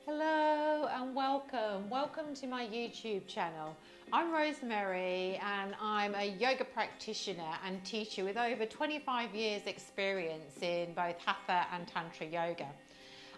Hello and welcome. Welcome to my YouTube channel. I'm Rosemary and I'm a yoga practitioner and teacher with over 25 years experience in both Hatha and Tantra yoga.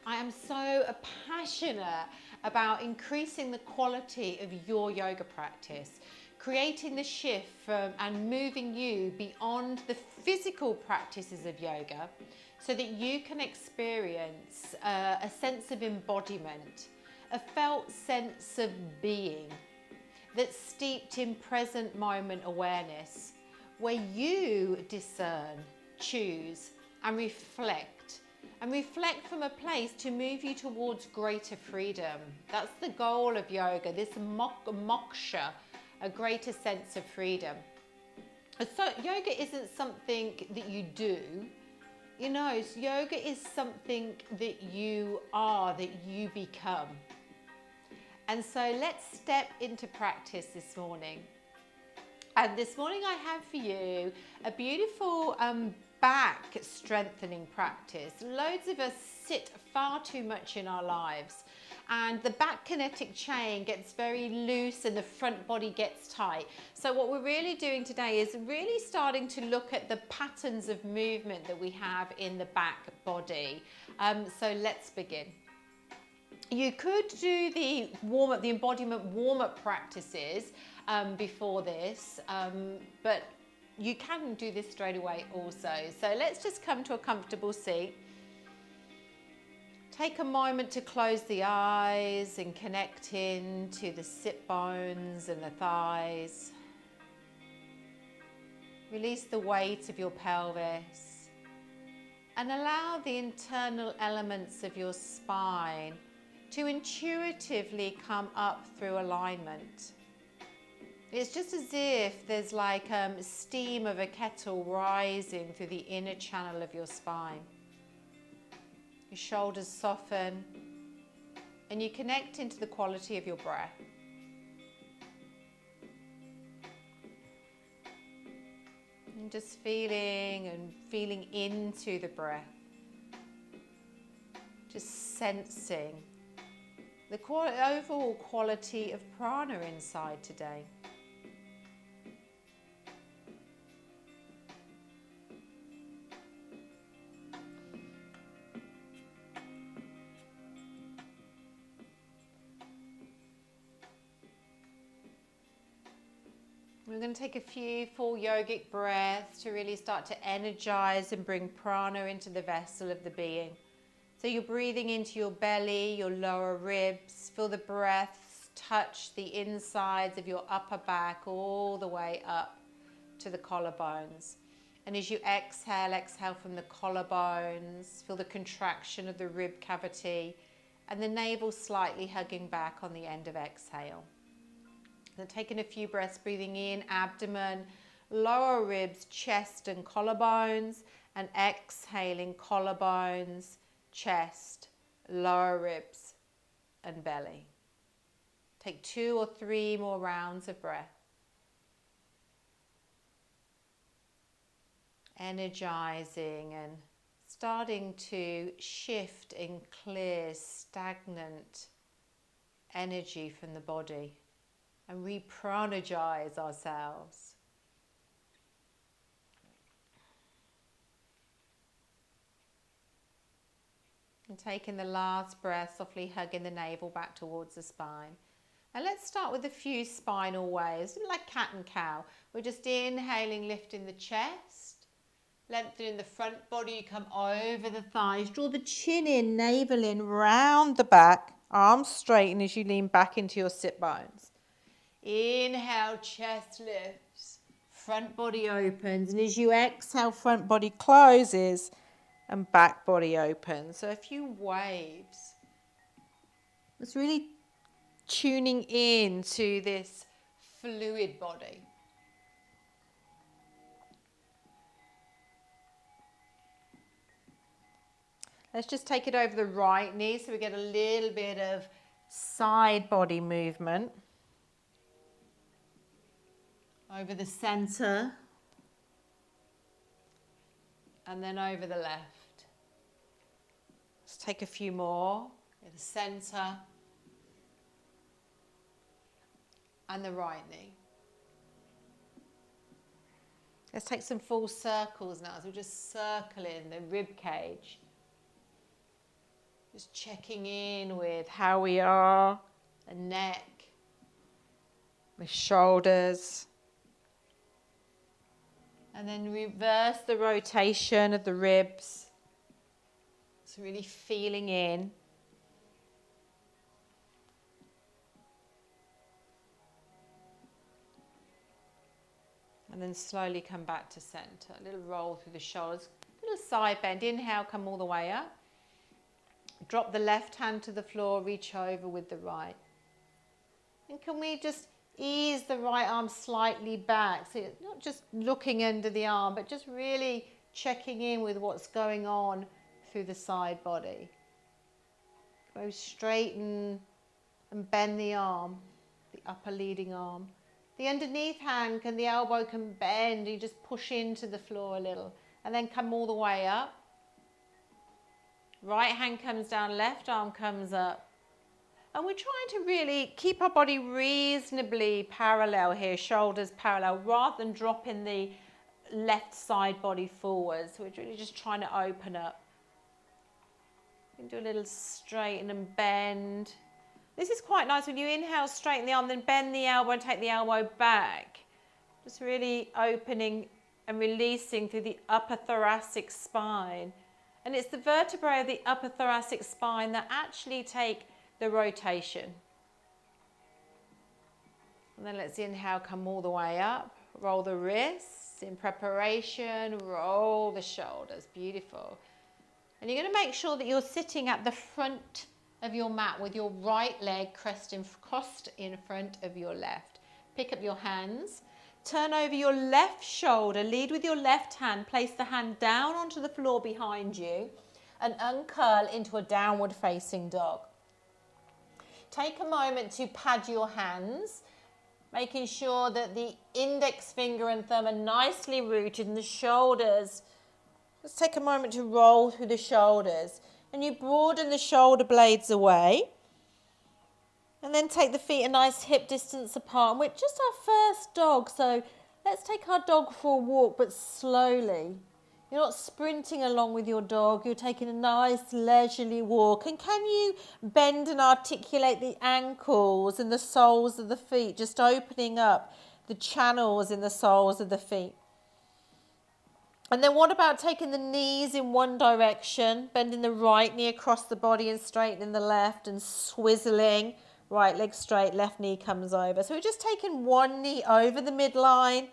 I am so passionate about increasing the quality of your yoga practice, creating the shift from and moving you beyond the physical practices of yoga so that you can experience a sense of embodiment, a felt sense of being that's steeped in present moment awareness, where you discern, choose and reflect from a place to move you towards greater freedom. That's the goal of yoga, this moksha, a greater sense of freedom. So yoga isn't something that you do, yoga is something that you are, that you become. And so let's step into practice this morning. And this morning I have for you a beautiful back strengthening practice. Loads of us sit far too much in our lives and the back kinetic chain gets very loose and the front body gets tight. So what we're really doing today is really starting to look at the patterns of movement that we have in the back body. So let's begin. You could do the warm-up, the embodiment warm-up practices before this, but you can do this straight away also. So let's just come to a comfortable seat. Take a moment to close the eyes and connect in to the sit bones and the thighs. Release the weight of your pelvis and allow the internal elements of your spine to intuitively come up through alignment. It's just as if there's like steam of a kettle rising through the inner channel of your spine. Your shoulders soften and you connect into the quality of your breath. And just feeling into the breath. Just sensing the overall quality of prana inside today. We're going to take a few full yogic breaths to really start to energize and bring prana into the vessel of the being. So you're breathing into your belly, your lower ribs. Feel the breaths touch the insides of your upper back all the way up to the collarbones. And as you exhale, exhale from the collarbones. Feel the contraction of the rib cavity and the navel slightly hugging back on the end of exhale. Then taking a few breaths, breathing in, abdomen, lower ribs, chest and collarbones, and exhaling collarbones, chest, lower ribs and belly. Take 2 or 3 more rounds of breath. Energizing and starting to shift and clear stagnant energy from the body and re-pranagize ourselves. And taking the last breath, softly hugging the navel back towards the spine. And let's start with a few spinal waves, like cat and cow. We're just inhaling, lifting the chest, lengthening the front body. You come over the thighs, draw the chin in, navel in, round the back, arms straighten as you lean back into your sit bones. Inhale, chest lifts, front body opens, and as you exhale, front body closes and back body opens. So a few waves. It's really tuning in to this fluid body. Let's just take it over the right knee so we get a little bit of side body movement. Over the center. And then over the left. Let's take a few more. in the center, and the right knee. Let's take some full circles now. So we're just circling the rib cage. Just checking in with how we are, the neck, the shoulders. And then reverse the rotation of the ribs. So really feeling in. And then slowly come back to center. A little roll through the shoulders. A little side bend. Inhale, come all the way up. Drop the left hand to the floor, reach over with the right. And can we just ease the right arm slightly back? So you're not just looking under the arm, but just really checking in with what's going on through the side body. Go straighten and bend the arm, the upper leading arm. The underneath hand, the elbow can bend. You just push into the floor a little and then come all the way up. Right hand comes down, left arm comes up. And we're trying to really keep our body reasonably parallel here, shoulders parallel, rather than dropping the left side body forward. So we're really just trying to open up. You can do a little straighten and bend. This is quite nice when you inhale, straighten the arm, then bend the elbow and take the elbow back. Just really opening and releasing through the upper thoracic spine. And it's the vertebrae of the upper thoracic spine that actually take the rotation. And then let's inhale, come all the way up. Roll the wrists in preparation, roll the shoulders. Beautiful. And you're going to make sure that you're sitting at the front of your mat with your right leg crossed in front of your left. Pick up your hands, turn over your left shoulder, lead with your left hand, place the hand down onto the floor behind you and uncurl into a downward facing dog. Take a moment to pad your hands, making sure that the index finger and thumb are nicely rooted in the shoulders. Let's take a moment to roll through the shoulders. And you broaden the shoulder blades away. And then take the feet a nice hip distance apart. And we're just our first dog, so let's take our dog for a walk, but slowly. You're not sprinting along with your dog. You're taking a nice leisurely walk. And can you bend and articulate the ankles and the soles of the feet, just opening up the channels in the soles of the feet? And then what about taking the knees in one direction, bending the right knee across the body and straightening the left and swizzling, right leg straight, left knee comes over. So we're just taking one knee over the midline,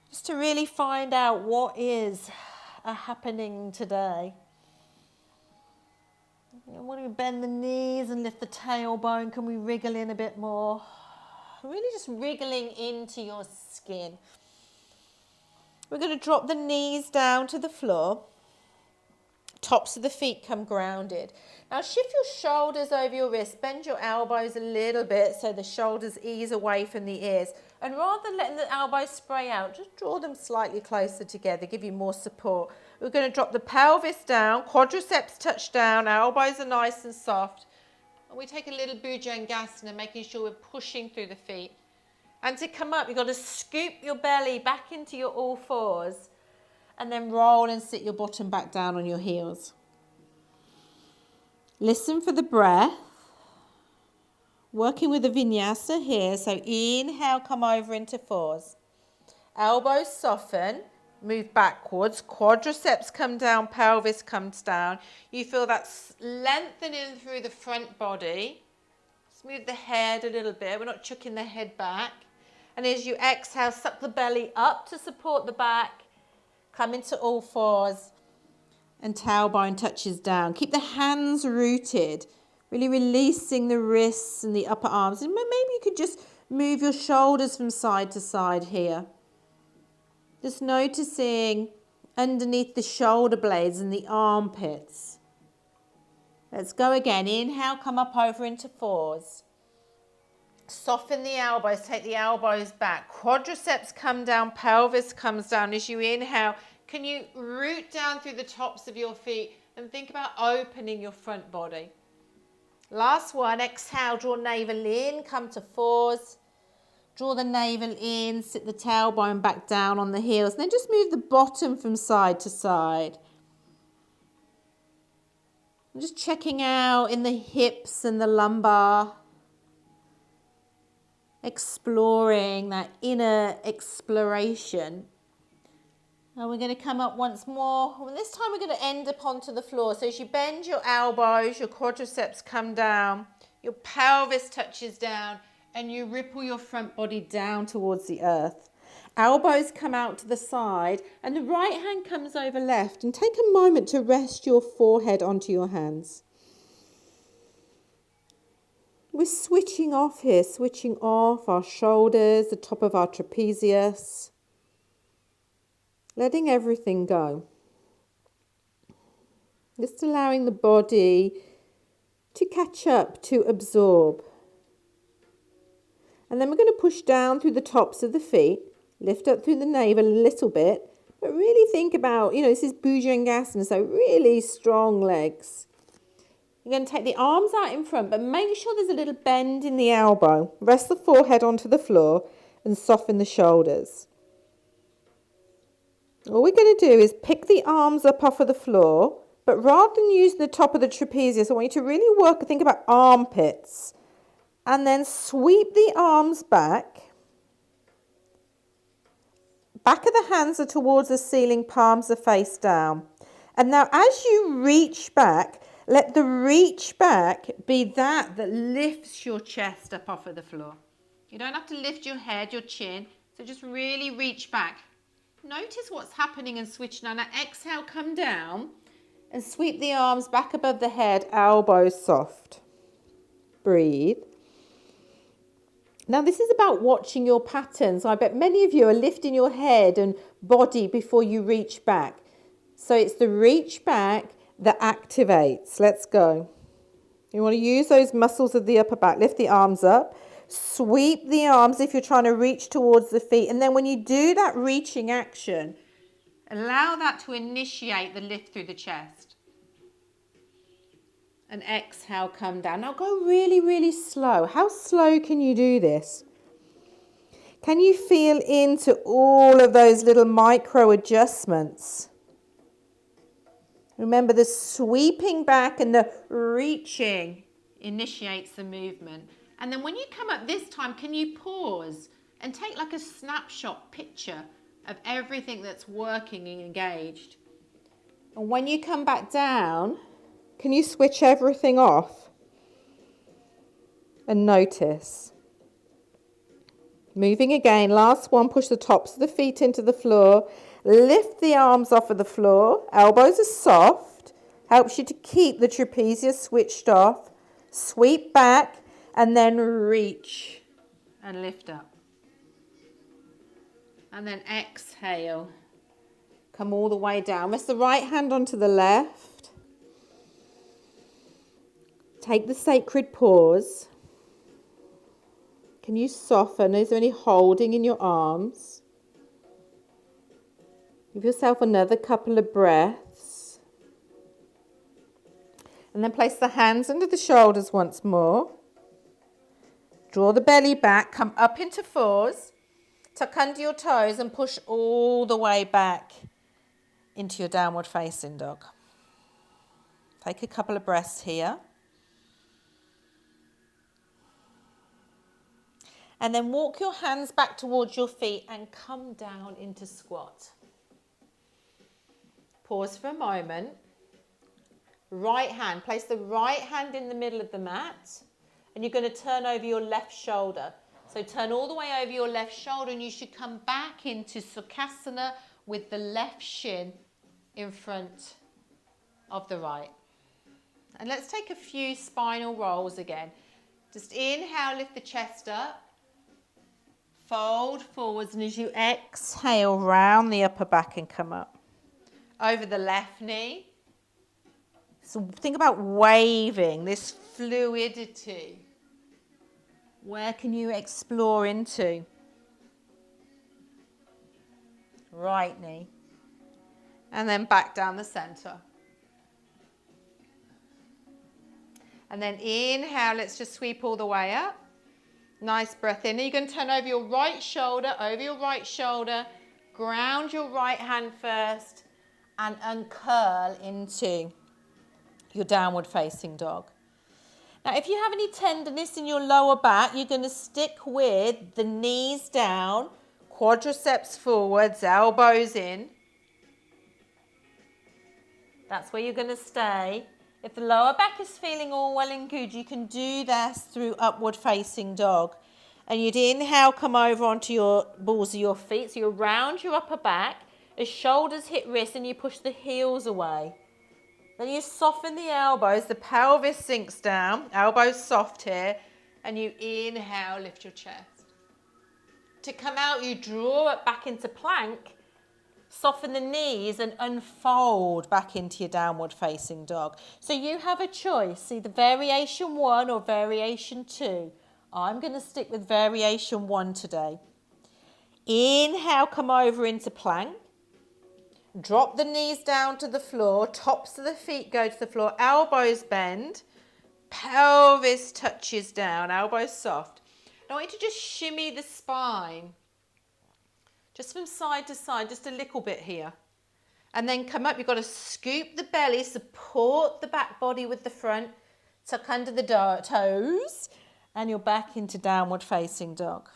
just to really find out what is happening today. And when we bend the knees and lift the tailbone, can we wriggle in a bit more? Really just wriggling into your skin. We're going to drop the knees down to the floor. Tops of the feet come grounded. Now shift your shoulders over your wrists. Bend your elbows a little bit so the shoulders ease away from the ears. And rather than letting the elbows spray out, just draw them slightly closer together, give you more support. We're going to drop the pelvis down, quadriceps touch down, elbows are nice and soft. And we take a little bhujangasana, making sure we're pushing through the feet. And to come up, you've got to scoop your belly back into your all fours and then roll and sit your bottom back down on your heels. Listen for the breath. Working with a vinyasa here. So inhale, come over into fours. Elbows soften, move backwards. Quadriceps come down, pelvis comes down. You feel that lengthening through the front body. Smooth the head a little bit. We're not chucking the head back. And as you exhale, suck the belly up to support the back. Come into all fours and tailbone touches down. Keep the hands rooted, really releasing the wrists and the upper arms. And maybe you could just move your shoulders from side to side here. Just noticing underneath the shoulder blades and the armpits. Let's go again. Inhale, come up over into fours. Soften the elbows, take the elbows back. Quadriceps come down, pelvis comes down. As you inhale, can you root down through the tops of your feet and think about opening your front body. Last one, exhale, draw navel in, come to fours. Draw the navel in, sit the tailbone back down on the heels, and then just move the bottom from side to side. I'm just checking out in the hips and the lumbar. Exploring that inner exploration. And we're going to come up once more. And this time we're going to end up onto the floor. So as you bend your elbows, your quadriceps come down, your pelvis touches down, and you ripple your front body down towards the earth. Elbows come out to the side, and the right hand comes over left. And take a moment to rest your forehead onto your hands. We're switching off here, switching off our shoulders, the top of our trapezius. Letting everything go. Just allowing the body to catch up, to absorb. And then we're going to push down through the tops of the feet, lift up through the navel a little bit, but really think about, this is Bhujangasana, so really strong legs. You're going to take the arms out in front, but make sure there's a little bend in the elbow. Rest the forehead onto the floor and soften the shoulders. All we're going to do is pick the arms up off of the floor, but rather than using the top of the trapezius, I want you to really think about armpits. And then sweep the arms back. Back of the hands are towards the ceiling, palms are face down. And now as you reach back, let the reach back be that lifts your chest up off of the floor. You don't have to lift your head, your chin, so just really reach back. Notice what's happening and switch now. Now exhale, come down and sweep the arms back above the head, elbows soft. Breathe. Now this is about watching your patterns. I bet many of you are lifting your head and body before you reach back. So it's the reach back that activates. Let's go. You want to use those muscles of the upper back. Lift the arms up. Sweep the arms if you're trying to reach towards the feet. And then when you do that reaching action, allow that to initiate the lift through the chest. And exhale, come down. Now go really, really slow. How slow can you do this? Can you feel into all of those little micro adjustments? Remember, the sweeping back and the reaching initiates the movement. And then when you come up this time, can you pause and take like a snapshot picture of everything that's working and engaged? And when you come back down, can you switch everything off and notice? Moving again, last one, push the tops of the feet into the floor. Lift the arms off of the floor. Elbows are soft. Helps you to keep the trapezius switched off. Sweep back and then reach and lift up. And then exhale. Come all the way down. Rest the right hand onto the left. Take the sacred pause. Can you soften? Is there any holding in your arms? Give yourself another couple of breaths. And then place the hands under the shoulders once more. Draw the belly back, come up into fours. Tuck under your toes and push all the way back into your downward facing dog. Take a couple of breaths here. And then walk your hands back towards your feet and come down into squat. Pause for a moment. Right hand, place the right hand in the middle of the mat and you're going to turn over your left shoulder. So turn all the way over your left shoulder and you should come back into Sukhasana with the left shin in front of the right. And let's take a few spinal rolls again. Just inhale, lift the chest up. Fold forwards, and as you exhale, round the upper back and come up. Over the left knee. So think about waving, this fluidity. Where can you explore into? Right knee. And then back down the center. And then inhale, let's just sweep all the way up. Nice breath in. Now you're going to turn over your right shoulder, ground your right hand first, and uncurl into your downward facing dog. Now, if you have any tenderness in your lower back, you're going to stick with the knees down, quadriceps forwards, elbows in. That's where you're going to stay. If the lower back is feeling all well and good, you can do this through upward facing dog. And you'd inhale, come over onto your balls of your feet. So you round your upper back as shoulders hit wrists and you push the heels away. Then you soften the elbows, the pelvis sinks down, elbows soft here, and you inhale, lift your chest. To come out, you draw it back into plank, soften the knees and unfold back into your downward facing dog. So you have a choice, either variation 1 or variation 2. I'm going to stick with variation 1 today. Inhale, come over into plank. Drop the knees down to the floor, tops of the feet go to the floor, elbows bend, pelvis touches down, elbows soft. I want you to just shimmy the spine, just from side to side, just a little bit here. And then come up, you've got to scoop the belly, support the back body with the front, tuck under the toes, and you're back into downward facing dog.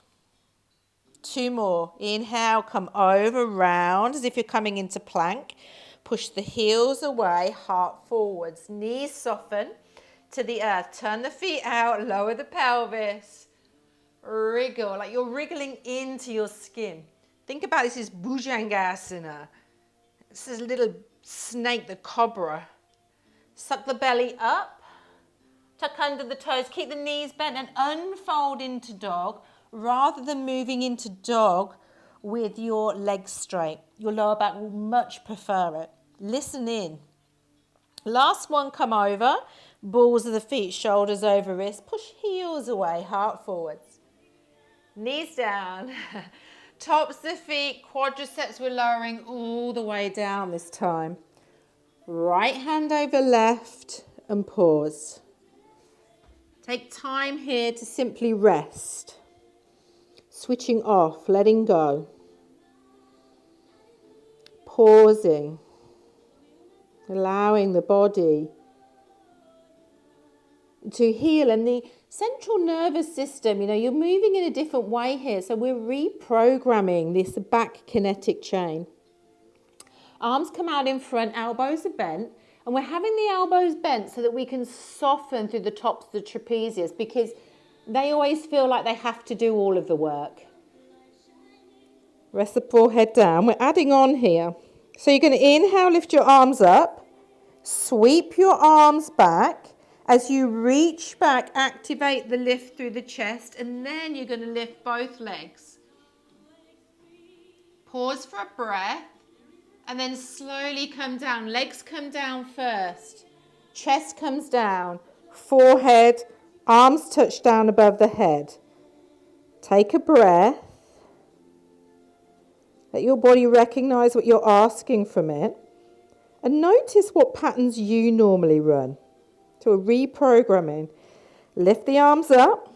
2 more. Inhale, come over, round as if you're coming into plank. Push the heels away, heart forwards, knees soften to the earth. Turn the feet out, lower the pelvis. Wriggle, like you're wriggling into your skin. Think about this as Bhujangasana. This is a little snake, the cobra. Suck the belly up, tuck under the toes, keep the knees bent and unfold into dog. Rather than moving into dog with your legs straight. Your lower back will much prefer it. Listen in. Last one, come over. Balls of the feet, shoulders over wrists. Push heels away, heart forwards. Knees down. Tops of the feet, quadriceps, we're lowering all the way down this time. Right hand over left and pause. Take time here to simply rest. Switching off, letting go, pausing, allowing the body to heal. And the central nervous system, you're moving in a different way here. So we're reprogramming this back kinetic chain. Arms come out in front, elbows are bent. And we're having the elbows bent so that we can soften through the tops of the trapezius because they always feel like they have to do all of the work. Rest the forehead down. We're adding on here. So you're going to inhale, lift your arms up. Sweep your arms back. As you reach back, activate the lift through the chest. And then you're going to lift both legs. Pause for a breath. And then slowly come down. Legs come down first. Chest comes down. Forehead, arms touch down above the head. Take a breath. Let your body recognize what you're asking from it. And notice what patterns you normally run. So we're reprogramming. Lift the arms up.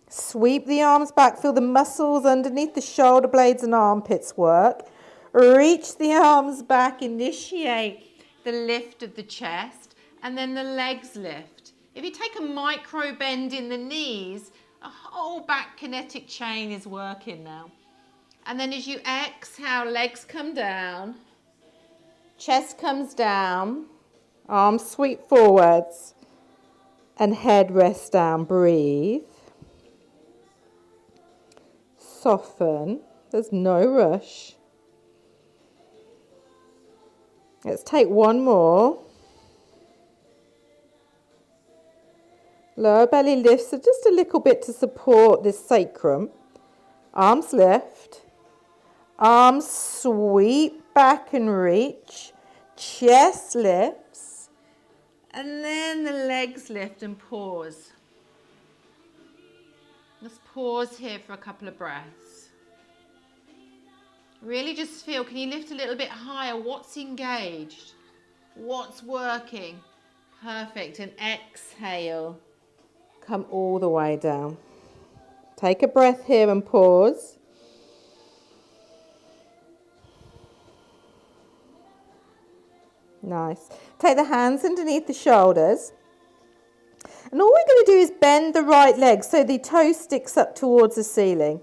Sweep the arms back. Feel the muscles underneath the shoulder blades and armpits work. Reach the arms back. Initiate the lift of the chest. And then the legs lift. If you take a micro bend in the knees, a whole back kinetic chain is working now. And then as you exhale, legs come down, chest comes down, arms sweep forwards, and head rests down. Breathe. Soften. There's no rush. Let's take one more. Lower belly lifts just a little bit to support this sacrum. Arms lift. Arms sweep back and reach. Chest lifts. And then the legs lift and pause. Let's pause here for a couple of breaths. Really just feel, can you lift a little bit higher? What's engaged? What's working? Perfect. And exhale. Come all the way down. Take a breath here and pause. Nice. Take the hands underneath the shoulders. And all we're going to do is bend the right leg so the toe sticks up towards the ceiling.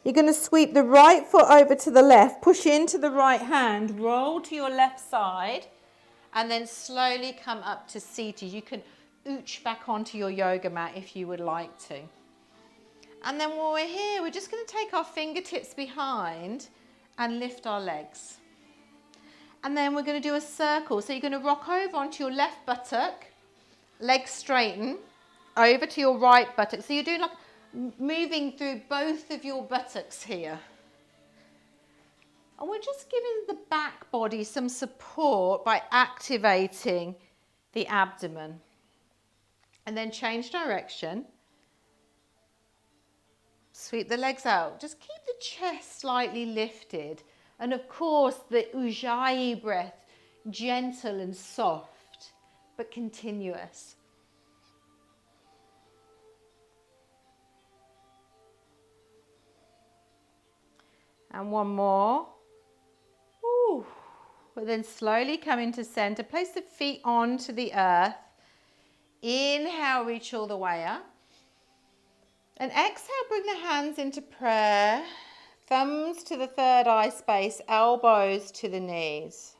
You're going to sweep the right foot over to the left, push into the right hand, roll to your left side, and then slowly come up to seated. You can ooch back onto your yoga mat if you would like to. And then while we're here, we're just going to take our fingertips behind and lift our legs. And then we're going to do a circle. So you're going to rock over onto your left buttock, legs straighten, over to your right buttock. So you're doing like moving through both of your buttocks here. And we're just giving the back body some support by activating the abdomen. And then change direction. Sweep the legs out. Just keep the chest slightly lifted. And of course, the Ujjayi breath, gentle and soft, but continuous. And one more. Ooh. But then slowly come into center. Place the feet onto the earth. Inhale, reach all the way up. And exhale, bring the hands into prayer. Thumbs to the third eye space, elbows to the knees.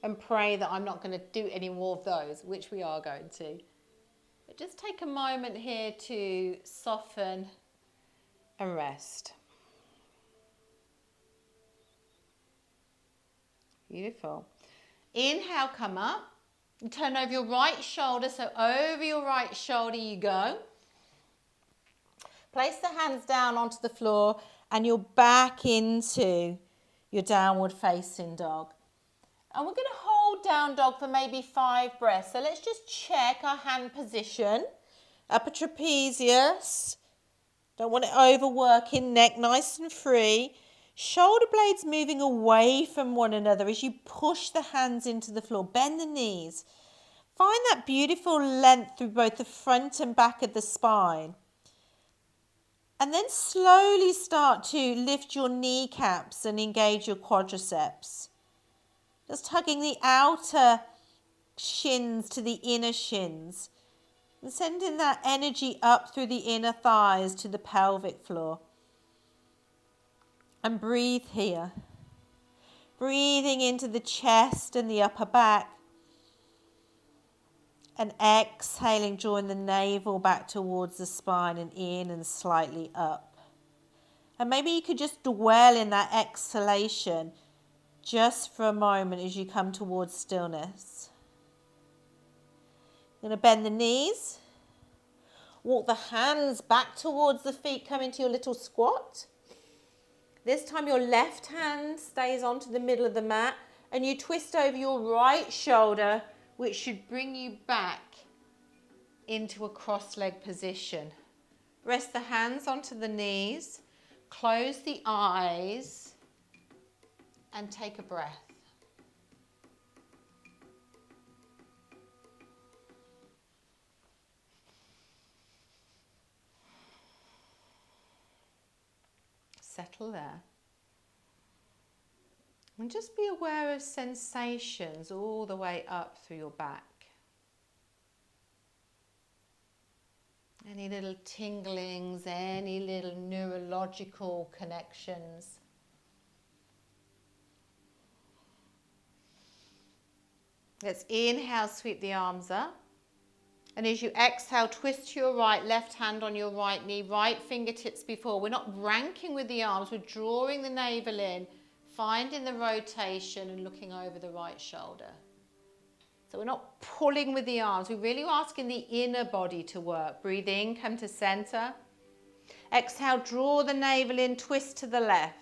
And pray that I'm not going to do any more of those, which we are going to. But just take a moment here to soften and rest. Beautiful. Inhale, come up. And turn over your right shoulder. So over your right shoulder you go. Place the hands down onto the floor and you're back into your downward facing dog. And we're going to hold down dog for maybe 5 breaths. So let's just check our hand position. Upper trapezius. Don't want it overworking. Neck nice and free. Shoulder blades moving away from one another as you push the hands into the floor. Bend the knees. Find that beautiful length through both the front and back of the spine. And then slowly start to lift your kneecaps and engage your quadriceps. Just hugging the outer shins to the inner shins. And sending that energy up through the inner thighs to the pelvic floor. And breathe here. Breathing into the chest and the upper back. And exhaling, drawing the navel back towards the spine and in and slightly up. And maybe you could just dwell in that exhalation just for a moment as you come towards stillness. You're going to bend the knees. Walk the hands back towards the feet, come into your little squat. This time your left hand stays onto the middle of the mat and you twist over your right shoulder, which should bring you back into a cross-leg position. Rest the hands onto the knees, close the eyes, and take a breath. Settle there. And just be aware of sensations all the way up through your back. Any little tinglings, any little neurological connections. Let's inhale, sweep the arms up. And as you exhale, twist to your right, left hand on your right knee, right fingertips before. We're not ranking with the arms, we're drawing the navel in, finding the rotation and looking over the right shoulder. So we're not pulling with the arms, we're really asking the inner body to work. Breathe in, come to center. Exhale, draw the navel in, twist to the left.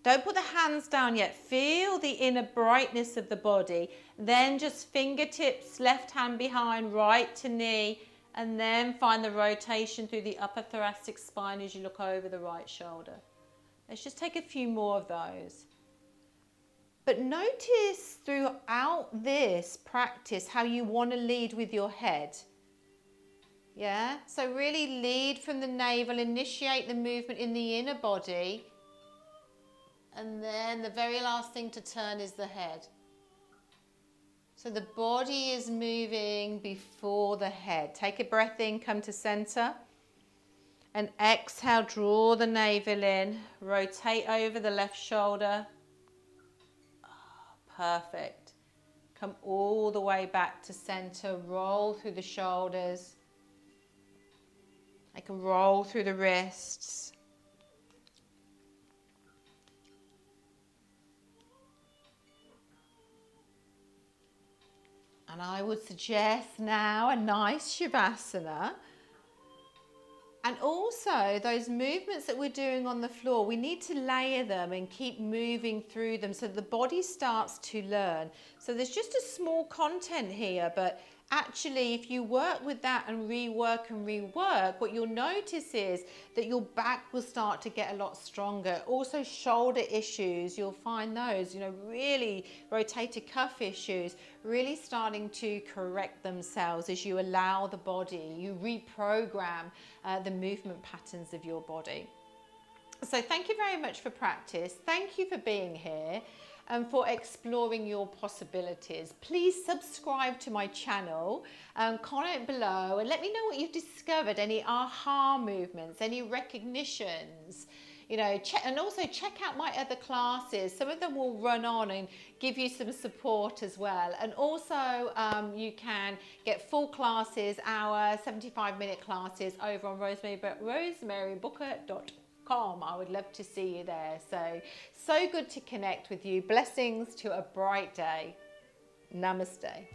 Don't put the hands down yet. Feel the inner brightness of the body. Then just fingertips, left hand behind, right to knee, and then find the rotation through the upper thoracic spine as you look over the right shoulder. Let's just take a few more of those. But notice throughout this practice how you want to lead with your head. Yeah, so really lead from the navel, initiate the movement in the inner body. And then the very last thing to turn is the head. So the body is moving before the head. Take a breath in, come to center. And exhale, draw the navel in, rotate over the left shoulder. Perfect. Come all the way back to center, roll through the shoulders. Take a roll through the wrists. And I would suggest now a nice Shavasana. And also those movements that we're doing on the floor, we need to layer them and keep moving through them so the body starts to learn. So there's just a small content here, but actually if you work with that and rework, what you'll notice is that your back will start to get a lot stronger. Also shoulder issues, you'll find those, really rotator cuff issues, really starting to correct themselves as you allow the body, you reprogram the movement patterns of your body. So thank you very much for practice. Thank you for being here and for exploring your possibilities. Please subscribe to my channel, comment below and let me know what you've discovered, any aha movements, any recognitions. And also check out my other classes. Some of them will run on and give you some support as well. And also you can get full classes, 75-minute classes over on rosemarybooker.com. I would love to see you there. So good to connect with you. Blessings to a bright day. Namaste.